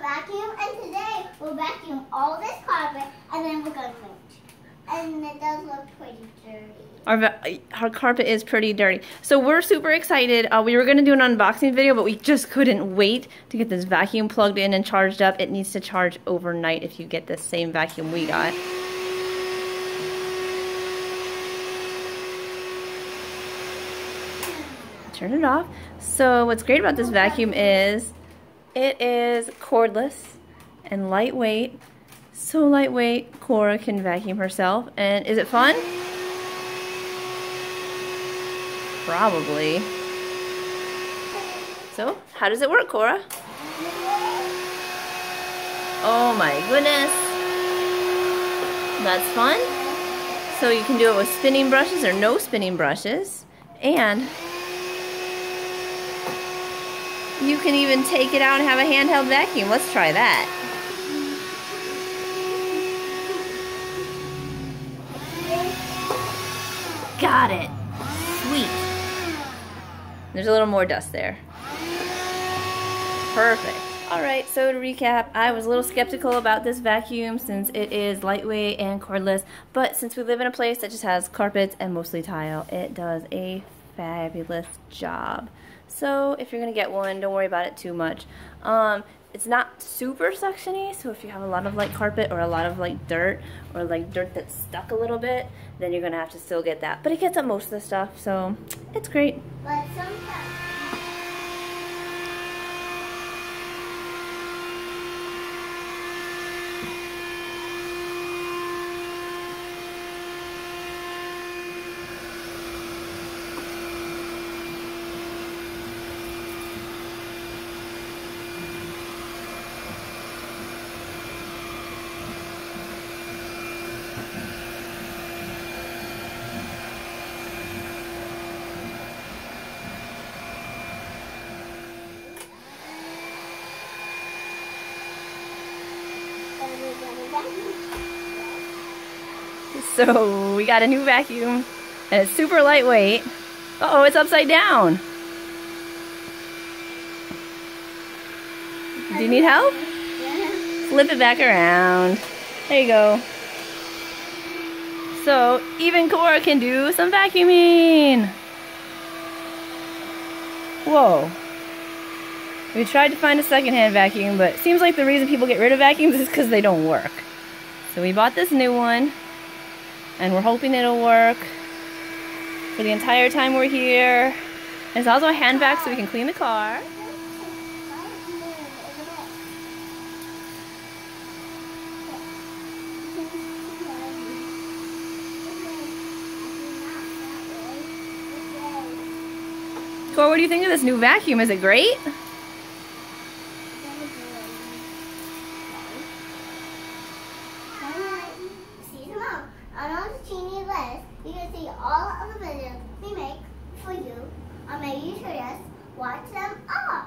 vacuum, and today we'll vacuum all this carpet, and then we're going to rinse. And it does look pretty dirty. Our carpet is pretty dirty. So we're super excited. We were going to do an unboxing video, but we just couldn't wait to get this vacuum plugged in and charged up. It needs to charge overnight if you get the same vacuum we got. Turn it off. So what's great about this vacuum is it is cordless and lightweight. So lightweight, Cora can vacuum herself. And is it fun? Probably. So, how does it work, Cora? Oh my goodness. That's fun. So you can do it with spinning brushes or no spinning brushes. And you can even take it out and have a handheld vacuum. Let's try that. Got it. Sweet. There's a little more dust there. Perfect. Alright, so to recap, I was a little skeptical about this vacuum since it is lightweight and cordless, but since we live in a place that just has carpets and mostly tile, it does a fabulous job. So if you're going to get one, don't worry about it too much. It's not super suctiony, so if you have a lot of like carpet or a lot of like dirt or like dirt that's stuck a little bit, then you're going to have to still get that. But it gets up most of the stuff, so it's great. But sometimes... So we got a new vacuum and it's super lightweight. Uh-oh, it's upside down. Do you need help? Flip it back around. There you go. So even Cora can do some vacuuming. Whoa. We tried to find a secondhand vacuum, but it seems like the reason people get rid of vacuums is because they don't work. So we bought this new one, and we're hoping it'll work for the entire time we're here. It's also a hand vac so we can clean the car. Cora, what do you think of this new vacuum? Is it great? You can see all of the videos we make for you, or maybe you should just watch them all.